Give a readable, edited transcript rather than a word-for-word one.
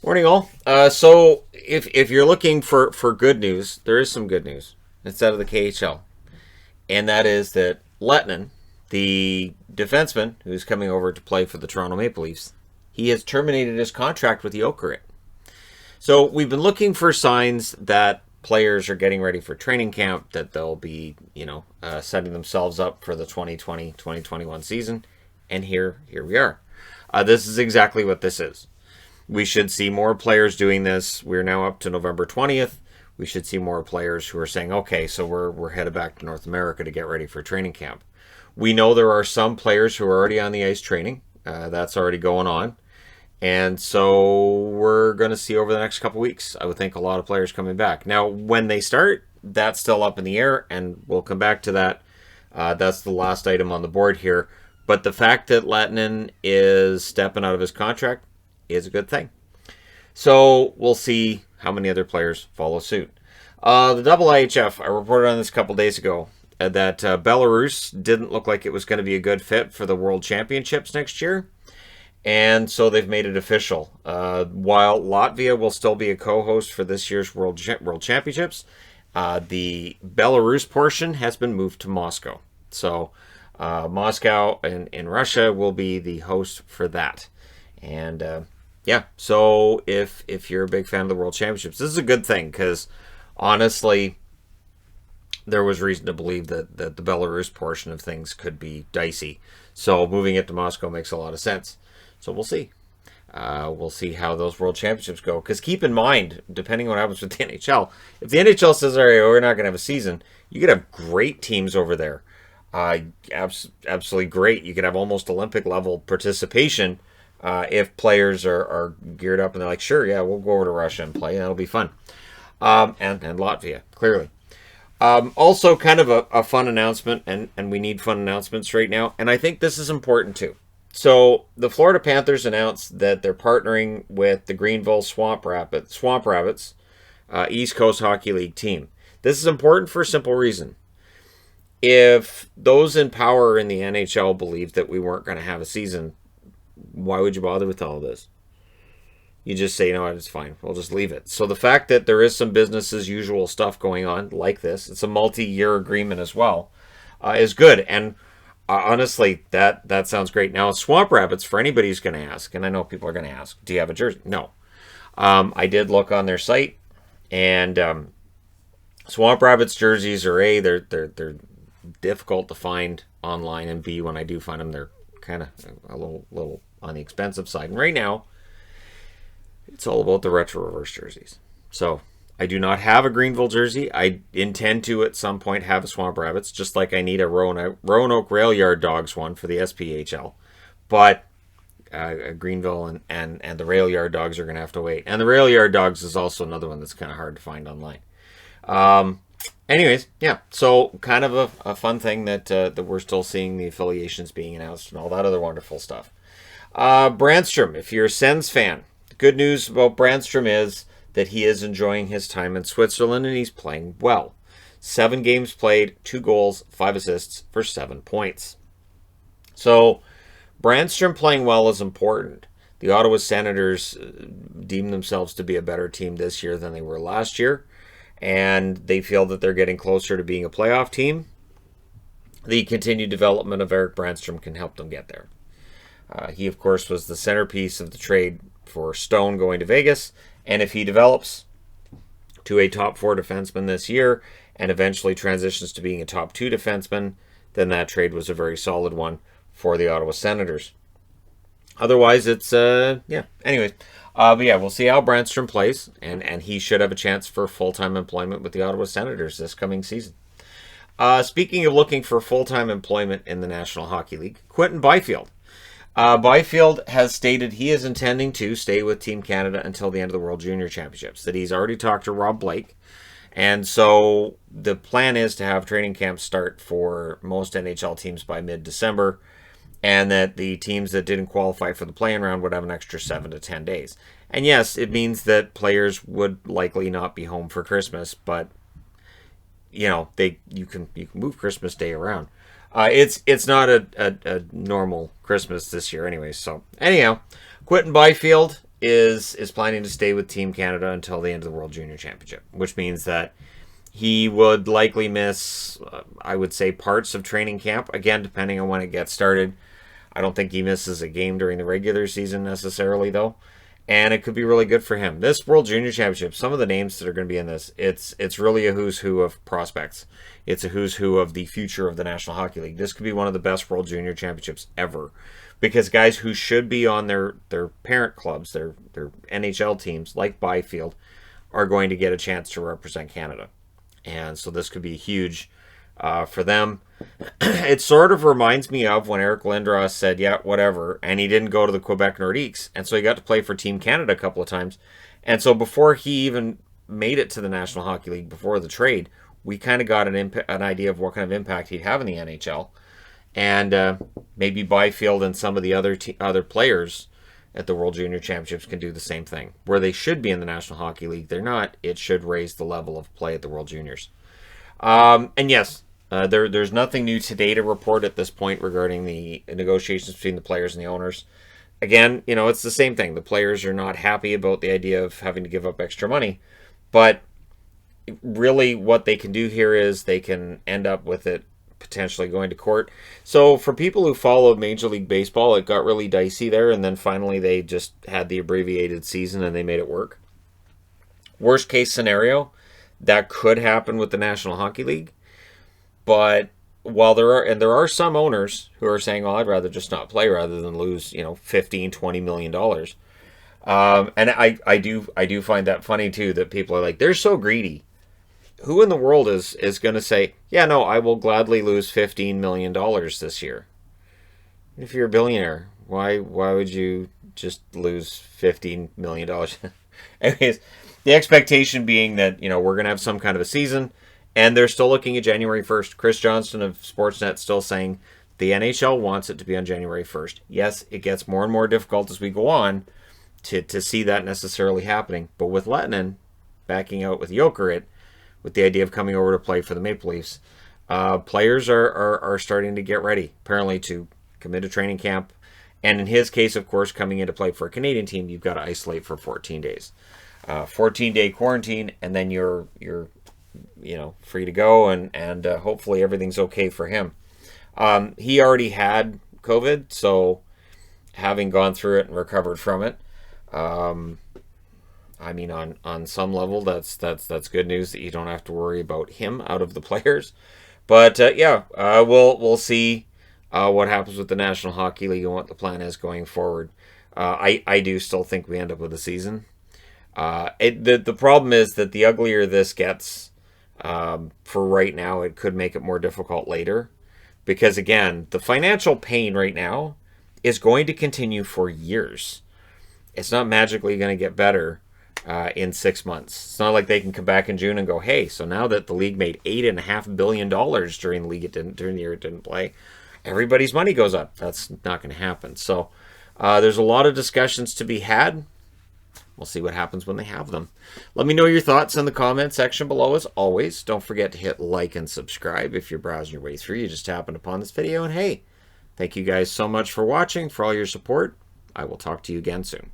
Morning, all. So, if you're looking for good news, there is some good news. It's out of the KHL, and that is that Lehtonen, the defenseman who's coming over to play for the Toronto Maple Leafs, he has terminated his contract with the Jokerit. So we've been looking for signs that players are getting ready for training camp, that they'll be, setting themselves up for the 2020-2021 season, and here we are. This is exactly what this is. We should see more players doing this. We're now up to November 20th. We should see more players who are saying, okay, so we're headed back to North America to get ready for training camp. We know there are some players who are already on the ice training. That's already going on. And so we're going to see over the next couple weeks, I would think, a lot of players coming back. Now, when they start, that's still up in the air, and we'll come back to that. That's the last item on the board here. But the fact that Lehtonen is stepping out of his contract is a good thing. So we'll see how many other players follow suit. The IIHF, I reported on this a couple days ago, that Belarus didn't look like it was going to be a good fit for the World Championships next year. And so they've made it official. While Latvia will still be a co-host for this year's World Championships, the Belarus portion has been moved to Moscow. So Moscow in Russia will be the host for that. And so if you're a big fan of the World Championships, this is a good thing because honestly, there was reason to believe that the Belarus portion of things could be dicey. So moving it to Moscow makes a lot of sense. So we'll see. We'll see how those World Championships go. Because keep in mind, depending on what happens with the NHL, if the NHL says, all right, we're not going to have a season, you could have great teams over there. Absolutely great. You could have almost Olympic level participation if players are geared up and they're like, sure, yeah, we'll go over to Russia and play. That'll be fun. And Latvia, clearly. Also, kind of a fun announcement, and we need fun announcements right now. And I think this is important too. So the Florida Panthers announced that they're partnering with the Greenville Swamp Rabbits, East Coast Hockey League team. This is important for a simple reason. If those in power in the NHL believed that we weren't going to have a season, why would you bother with all of this? You just say, you know what, it's fine. We'll just leave it. So the fact that there is some business as usual stuff going on like this, it's a multi-year agreement as well, is good. And honestly, that sounds great. Now, Swamp Rabbits, for anybody who's going to ask, and I know people are going to ask, do you have a jersey? No. I did look on their site, and Swamp Rabbits jerseys are A, they're difficult to find online, and B, when I do find them, they're kind of a little on the expensive side. And right now, it's all about the retro reverse jerseys. So I do not have a Greenville jersey. I intend to at some point have a Swamp Rabbits, just like I need a Roanoke Rail Yard Dogs one for the SPHL. But Greenville and the Rail Yard Dogs are going to have to wait. And the Rail Yard Dogs is also another one that's kind of hard to find online. Anyways, yeah, so kind of a fun thing that we're still seeing the affiliations being announced and all that other wonderful stuff. Branstrom, if you're a Sens fan, the good news about Branstrom is that he is enjoying his time in Switzerland and he's playing well. 7 games played, 2 goals, 5 assists for 7 points. So Branstrom playing well is important. The Ottawa Senators deem themselves to be a better team this year than they were last year, and they feel that they're getting closer to being a playoff team. The continued development of Erik Branstrom can help them get there. He, of course, was the centerpiece of the trade for Stone going to Vegas, and if he develops to a top 4 defenseman this year and eventually transitions to being a top 2 defenseman, then that trade was a very solid one for the Ottawa Senators. Otherwise, it's, anyways. But yeah, we'll see how Branstrom plays, and he should have a chance for full-time employment with the Ottawa Senators this coming season. Speaking of looking for full-time employment in the National Hockey League, Quinton Byfield. Byfield has stated he is intending to stay with Team Canada until the end of the World Junior Championships, that he's already talked to Rob Blake, and so the plan is to have training camps start for most NHL teams by mid-December, and that the teams that didn't qualify for the play-in round would have an extra 7 to 10 days. And yes, it means that players would likely not be home for Christmas, but you can move Christmas Day around. It's not a normal Christmas this year anyway. So anyhow, Quinton Byfield is planning to stay with Team Canada until the end of the World Junior Championship, which means that he would likely miss, I would say, parts of training camp. Again, depending on when it gets started. I don't think he misses a game during the regular season necessarily, though. And it could be really good for him. This World Junior Championship, some of the names that are going to be in this, it's really a who's who of prospects. It's a who's who of the future of the National Hockey League. This could be one of the best World Junior Championships ever. Because guys who should be on their parent clubs, their NHL teams, like Byfield, are going to get a chance to represent Canada. And so this could be huge for them. It sort of reminds me of when Eric Lindros said, yeah, whatever, and he didn't go to the Quebec Nordiques, and so he got to play for Team Canada a couple of times. And so before he even made it to the National Hockey League, before the trade, we kind of got an idea of what kind of impact he'd have in the NHL. And maybe Byfield and some of the other players at the World Junior Championships can do the same thing. Where they should be in the National Hockey League, they're not. It should raise the level of play at the World Juniors. And yes, there's nothing new today to report at this point regarding the negotiations between the players and the owners. Again, it's the same thing. The players are not happy about the idea of having to give up extra money. But really what they can do here is they can end up with it potentially going to court. So for people who followed Major League Baseball, it got really dicey there, and then finally they just had the abbreviated season and they made it work. Worst case scenario, that could happen with the National Hockey League. But while there are some owners who are saying, well, I'd rather just not play rather than lose, $15-20 million. And I do find that funny too, that people are like, they're so greedy. Who in the world is going to say, yeah, no, I will gladly lose $15 million this year? If you're a billionaire, why would you just lose $15 million? Anyways, the expectation being that, we're going to have some kind of a season, and they're still looking at January 1st. Chris Johnston of Sportsnet still saying the NHL wants it to be on January 1st. Yes, it gets more and more difficult as we go on to see that necessarily happening. But with Lehtonen backing out with Jokerit, with the idea of coming over to play for the Maple Leafs, players are starting to get ready, apparently, to commit to training camp. And in his case, of course, coming in to play for a Canadian team, you've got to isolate for 14 days. 14-day quarantine, and then you're free to go, and hopefully everything's okay for him. He already had COVID, so having gone through it and recovered from it, on some level, that's good news that you don't have to worry about him out of the players. But we'll see what happens with the National Hockey League and what the plan is going forward. I do still think we end up with a season. The problem is that the uglier this gets, for right now, it could make it more difficult later. Because again, the financial pain right now is going to continue for years. It's not magically going to get better in 6 months. It's not like they can come back in June and go, hey, so now that the league made $8.5 billion during the year it didn't play, everybody's money goes up. That's not going to happen. So there's a lot of discussions to be had. We'll see what happens when they have them. Let me know your thoughts in the comment section below. As always, don't forget to hit like and subscribe if you're browsing your way through. You just happened upon this video. And hey, thank you guys so much for watching, for all your support. I will talk to you again soon.